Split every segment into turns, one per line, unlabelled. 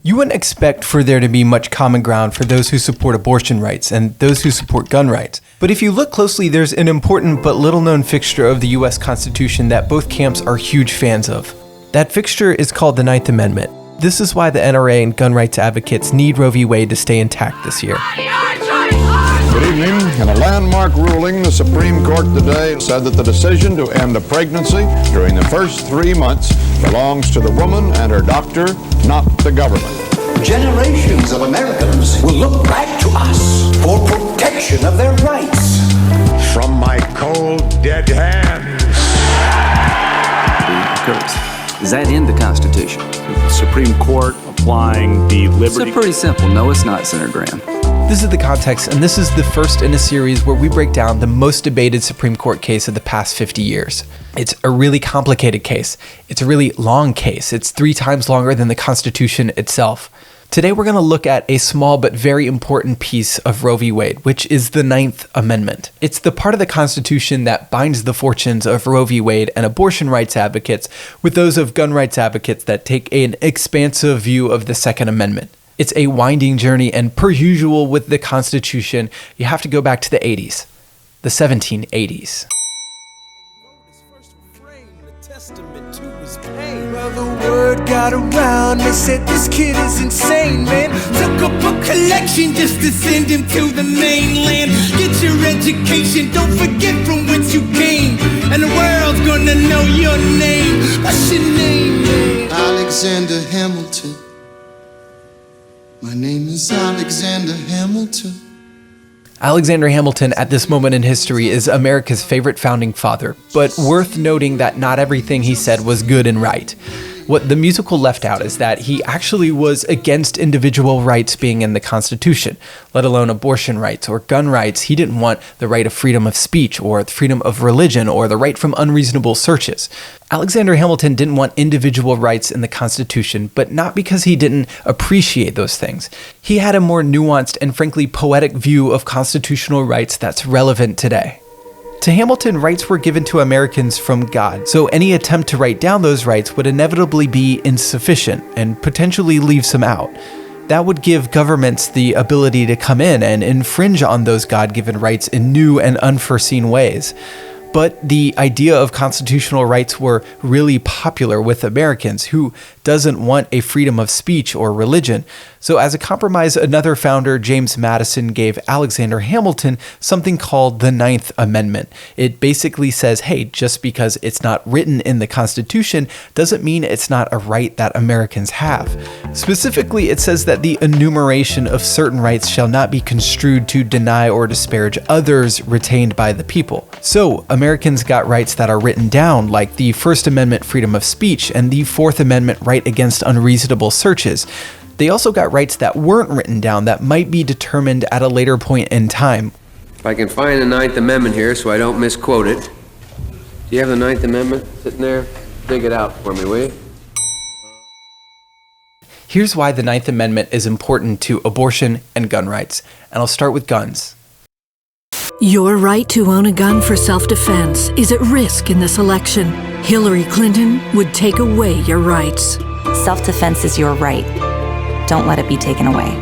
You wouldn't expect for there to be much common ground for those who support abortion rights and those who support gun rights. But if you look closely, there's an important but little-known fixture of the US Constitution that both camps are huge fans of. That fixture is called the Ninth Amendment. This is why the NRA and gun rights advocates need Roe v. Wade to stay intact this year.
Good evening. In a landmark ruling, the Supreme Court today said that the decision to end a pregnancy during the first 3 months belongs to the woman and her doctor, not the government.
Generations of Americans will look back to us for protection of their rights.
From my cold, dead hands.
Is that in the Constitution?
The Supreme Court applying the liberty...
It's pretty simple. No, it's not, Senator Graham.
This is the context, and this is the first in a series where we break down the most debated Supreme Court case of the past 50 years. It's a really complicated case. It's a really long case. It's 3 times longer than the Constitution itself. Today we're going to look at a small but very important piece of Roe v. Wade, which is the Ninth Amendment. It's the part of the Constitution that binds the fortunes of Roe v. Wade and abortion rights advocates with those of gun rights advocates that take an expansive view of the Second Amendment. It's a winding journey, and per usual with the Constitution, you have to go back to the 80s, the 1780s.
Well, the word got around, they said this kid is insane, man. Took up a collection just to send him to the mainland. Get your education, don't forget from whence you came. And the world's gonna know your name. What's your name, man?
Alexander Hamilton. My name is Alexander Hamilton.
Alexander Hamilton, at this moment in history, is America's favorite founding father, but worth noting that not everything he said was good and right. What the musical left out is that he actually was against individual rights being in the Constitution, let alone abortion rights or gun rights. He didn't want the right of freedom of speech or the freedom of religion or the right from unreasonable searches. Alexander Hamilton didn't want individual rights in the Constitution, but not because he didn't appreciate those things. He had a more nuanced and frankly poetic view of constitutional rights that's relevant today. To Hamilton, rights were given to Americans from God, so any attempt to write down those rights would inevitably be insufficient and potentially leave some out. That would give governments the ability to come in and infringe on those God-given rights in new and unforeseen ways. But the idea of constitutional rights were really popular with Americans who doesn't want a freedom of speech or religion. So as a compromise, another founder, James Madison, gave Alexander Hamilton something called the Ninth Amendment. It basically says, hey, just because it's not written in the Constitution doesn't mean it's not a right that Americans have. Specifically, it says that the enumeration of certain rights shall not be construed to deny or disparage others retained by the people. So Americans got rights that are written down, like the First Amendment freedom of speech and the Fourth Amendment right against unreasonable searches. They also got rights that weren't written down that might be determined at a later point in time.
If I can find the Ninth Amendment here so I don't misquote it. Do you have the Ninth Amendment sitting there? Dig it out for me, will you?
Here's why the Ninth Amendment is important to abortion and gun rights, and I'll start with guns.
Your right to own a gun for self-defense is at risk in this election. Hillary Clinton would take away your rights.
Self-defense is your right. Don't let it be taken away.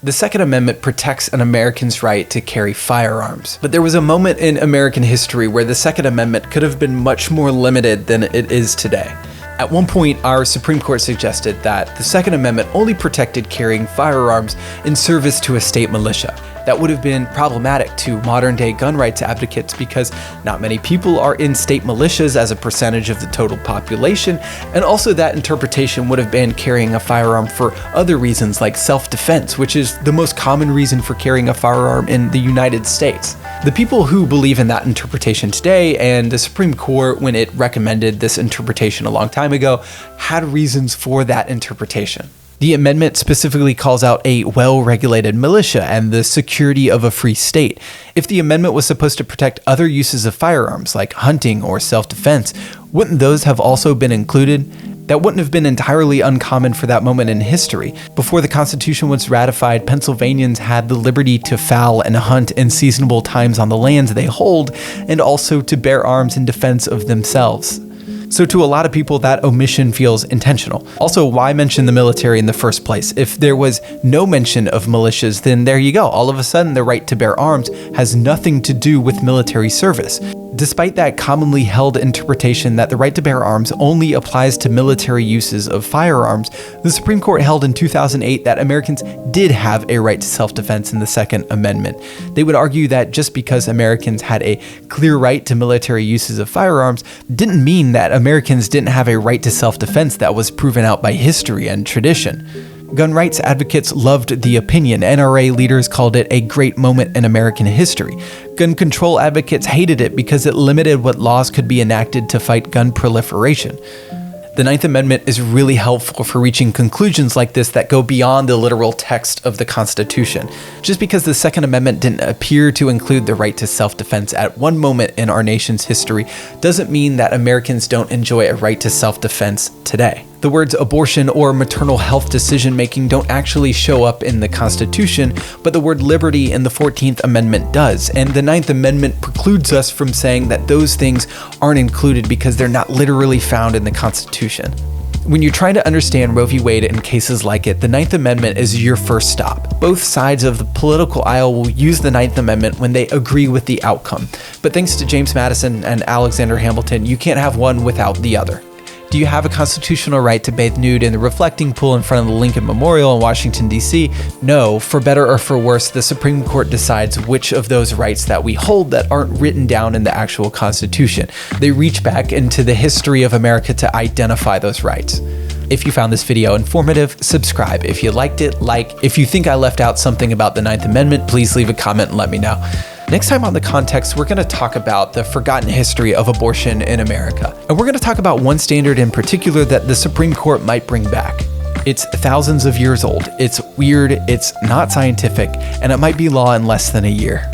The Second Amendment protects an American's right to carry firearms. But there was a moment in American history where the Second Amendment could have been much more limited than it is today. At one point, our Supreme Court suggested that the Second Amendment only protected carrying firearms in service to a state militia. That would have been problematic to modern-day gun rights advocates because not many people are in state militias as a percentage of the total population, and also that interpretation would have been carrying a firearm for other reasons like self-defense, which is the most common reason for carrying a firearm in the United States. The people who believe in that interpretation today, and the Supreme Court, when it recommended this interpretation a long time ago, had reasons for that interpretation. The amendment specifically calls out a well-regulated militia and the security of a free state. If the amendment was supposed to protect other uses of firearms, like hunting or self-defense, wouldn't those have also been included? That wouldn't have been entirely uncommon for that moment in history. Before the Constitution was ratified, Pennsylvanians had the liberty to fowl and hunt in seasonable times on the lands they hold, and also to bear arms in defense of themselves. So to a lot of people, that omission feels intentional. Also, why mention the military in the first place? If there was no mention of militias, then there you go. All of a sudden, the right to bear arms has nothing to do with military service. Despite that commonly held interpretation that the right to bear arms only applies to military uses of firearms, the Supreme Court held in 2008 that Americans did have a right to self-defense in the Second Amendment. They would argue that just because Americans had a clear right to military uses of firearms didn't mean that Americans didn't have a right to self-defense that was proven out by history and tradition. Gun rights advocates loved the opinion. NRA leaders called it a great moment in American history. Gun control advocates hated it because it limited what laws could be enacted to fight gun proliferation. The Ninth Amendment is really helpful for reaching conclusions like this that go beyond the literal text of the Constitution. Just because the Second Amendment didn't appear to include the right to self-defense at one moment in our nation's history doesn't mean that Americans don't enjoy a right to self-defense today. The words abortion or maternal health decision-making don't actually show up in the Constitution, but the word liberty in the 14th Amendment does, and the Ninth Amendment precludes us from saying that those things aren't included because they're not literally found in the Constitution. When you're trying to understand Roe v. Wade and cases like it, the Ninth Amendment is your first stop. Both sides of the political aisle will use the Ninth Amendment when they agree with the outcome. But thanks to James Madison and Alexander Hamilton, you can't have one without the other. Do you have a constitutional right to bathe nude in the reflecting pool in front of the Lincoln Memorial in Washington, D.C.? No. For better or for worse, the Supreme Court decides which of those rights that we hold that aren't written down in the actual Constitution. They reach back into the history of America to identify those rights. If you found this video informative, subscribe. If you liked it, like. If you think I left out something about the Ninth Amendment, please leave a comment and let me know. Next time on The Context, we're going to talk about the forgotten history of abortion in America. And we're going to talk about one standard in particular that the Supreme Court might bring back. It's thousands of years old, it's weird, it's not scientific, and it might be law in less than a year.